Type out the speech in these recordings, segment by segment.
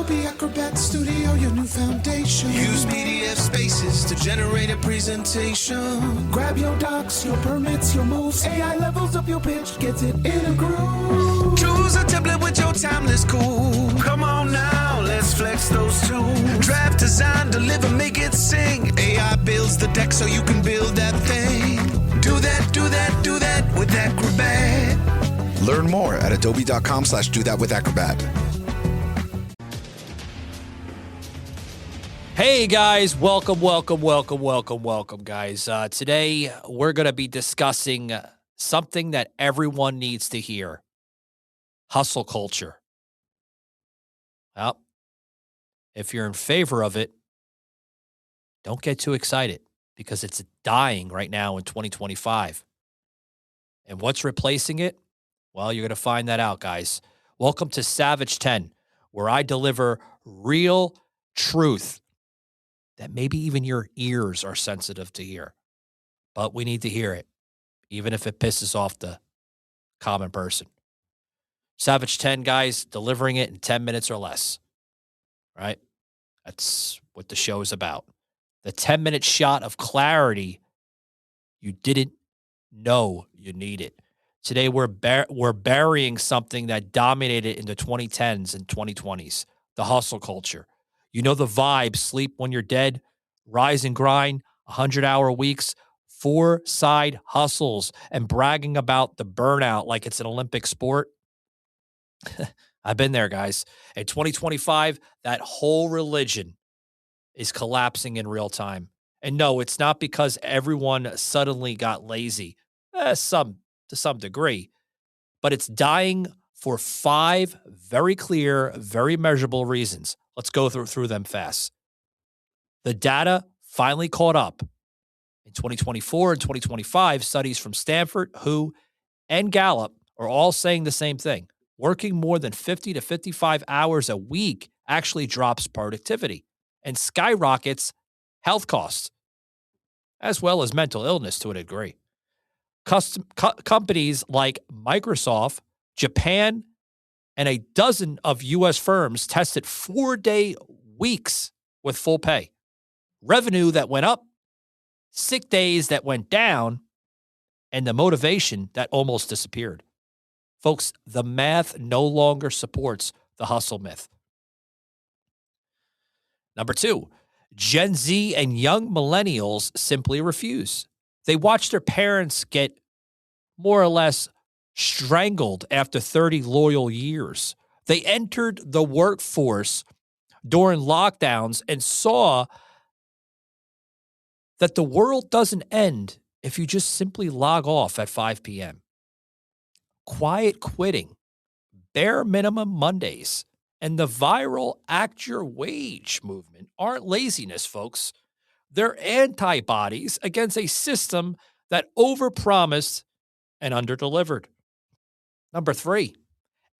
Adobe Acrobat Studio, your new foundation. Use PDF spaces to generate a presentation. Grab your docs, your permits, your moves. AI levels up your pitch, gets it in a groove. Choose a template with your timeless cool. Come on now, let's flex those tools. Draft, design, deliver, make it sing. AI builds the deck so you can build that thing. Do that, do that, do that with Acrobat. Learn more at adobe.com/do-that-with-acrobat. Hey guys, welcome, guys. Today we're going to be discussing something that everyone needs to hear. Hustle culture. Well, if you're in favor of it, don't get too excited because it's dying right now in 2025. And what's replacing it? Well, you're going to find that out, guys. Welcome to Savage 10, where I deliver real truth that maybe even your ears are sensitive to hear. But we need to hear it, even if it pisses off the common person. Savage 10, guys, delivering it in 10 minutes or less, right? That's what the show is about. The 10-minute shot of clarity you didn't know you needed. Today, we're burying something that dominated in the 2010s and 2020s, the hustle culture. You know the vibe, sleep when you're dead, rise and grind, 100-hour weeks, 4 side hustles, and bragging about the burnout like it's an Olympic sport. I've been there, guys. In 2025, that whole religion is collapsing in real time. And no, it's not because everyone suddenly got lazy. To some degree, but it's dying for 5 very clear, very measurable reasons. Let's go through them fast. The data finally caught up. In 2024 and 2025, studies from Stanford, WHO, and Gallup are all saying the same thing. Working more than 50 to 55 hours a week actually drops productivity and skyrockets health costs, as well as mental illness to a degree. Companies like Microsoft, Japan, and a dozen of U.S. firms tested 4-day weeks with full pay. Revenue that went up, sick days that went down, and the motivation that almost disappeared. Folks, the math no longer supports the hustle myth. Number 2, Gen Z and young millennials simply refuse. They watch their parents get more or less strangled after 30 loyal years. They entered the workforce during lockdowns and saw that the world doesn't end if you just simply log off at 5 p.m. Quiet quitting, bare minimum Mondays, and the viral act your wage movement aren't laziness, folks. They're antibodies against a system that overpromised and underdelivered. Number 3,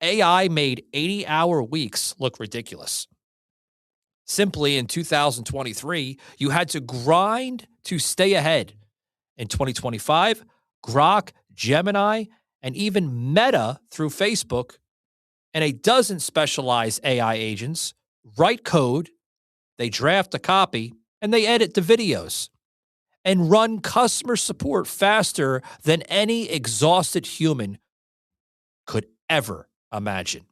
AI made 80-hour weeks look ridiculous. Simply in 2023, you had to grind to stay ahead. In 2025, Grok, Gemini, and even Meta through Facebook, and a dozen specialized AI agents write code, they draft a copy, and they edit the videos and run customer support faster than any exhausted human could ever imagine.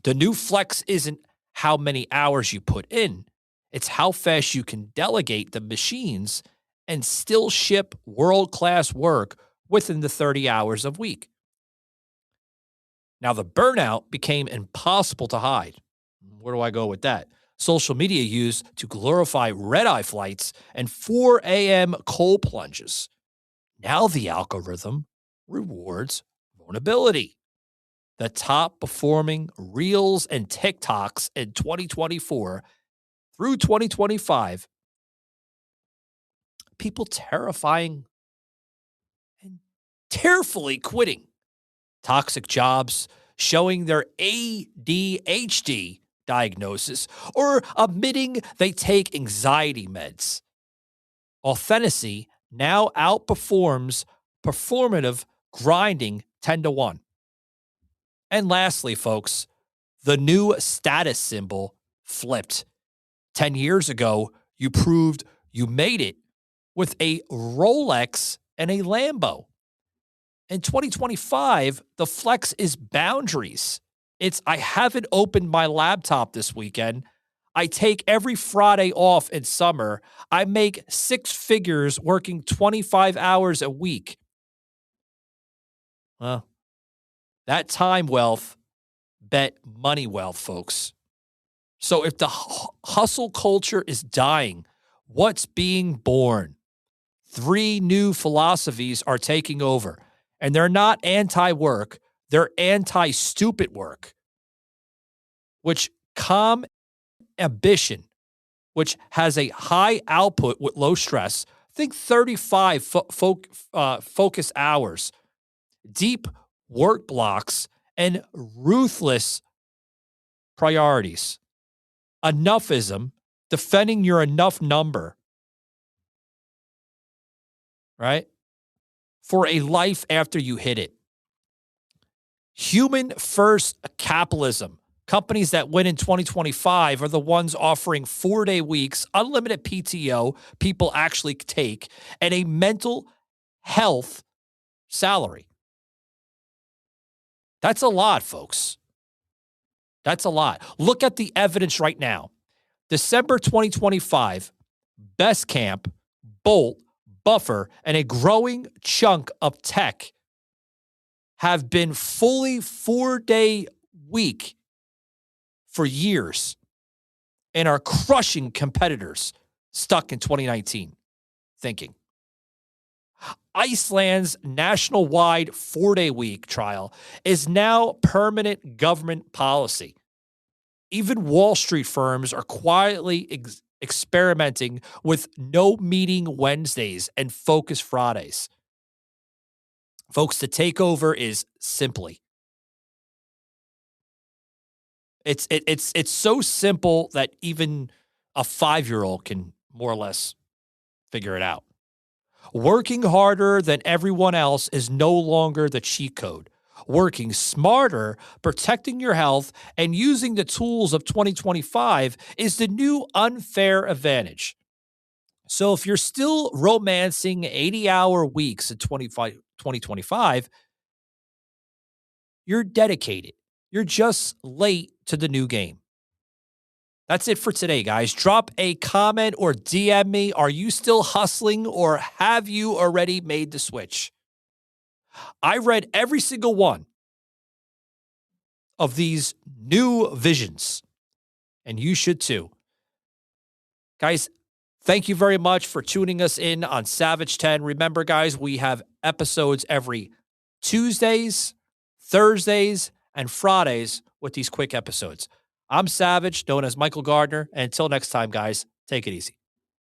The new flex isn't how many hours you put in. It's how fast you can delegate the machines and still ship world-class work within the 30 hours a week. Now, the burnout became impossible to hide. Where do I go with that? Social media used to glorify red-eye flights and 4 a.m. cold plunges. Now the algorithm rewards vulnerability. The top performing Reels and TikToks in 2024 through 2025, people terrifying and tearfully quitting toxic jobs, showing their ADHD diagnosis, or admitting they take anxiety meds. Authenticity now outperforms performative grinding 10-1. And lastly, folks, The new status symbol flipped. 10 years ago, you proved you made it with a Rolex and a Lambo. In 2025, the flex is boundaries. It's, I haven't opened my laptop this weekend. I take every Friday off in summer. I make 6 figures working 25 hours a week. Well, that time wealth bet money wealth, folks. So if the hustle culture is dying, what's being born? 3 new philosophies are taking over, and they're not anti-work. They're anti-stupid work, which calm ambition, which has a high output with low stress. Think 35 focus hours, deep work blocks, and ruthless priorities. Enoughism, defending your enough number, right? For a life after you hit it. Human first capitalism. Companies that win in 2025 are the ones offering 4-day weeks, unlimited PTO people actually take, and a mental health salary. That's a lot, folks. That's a lot. Look at the evidence right now. December 2025, Best Camp, Bolt, Buffer, and a growing chunk of tech have been fully 4-day week for years and are crushing competitors stuck in 2019 thinking. Iceland's national-wide 4-day week trial is now permanent government policy. Even Wall Street firms are quietly experimenting with no meeting Wednesdays and focus Fridays. Folks, the takeover is simply. It's so simple that even a 5-year-old can more or less figure it out. Working harder than everyone else is no longer the cheat code. Working smarter, protecting your health, and using the tools of 2025 is the new unfair advantage. So if you're still romancing 80-hour weeks in 2025, you're dedicated. You're just late to the new game. That's it for today, guys. Drop a comment or DM me. Are you still hustling or have you already made the switch? I read every single one of these new visions, and you should too. Guys, thank you very much for tuning us in on Savage 10. Remember, guys, we have episodes every Tuesdays, Thursdays, and Fridays with these quick episodes. I'm Savage, known as Michael Gardner. And until next time, guys, take it easy.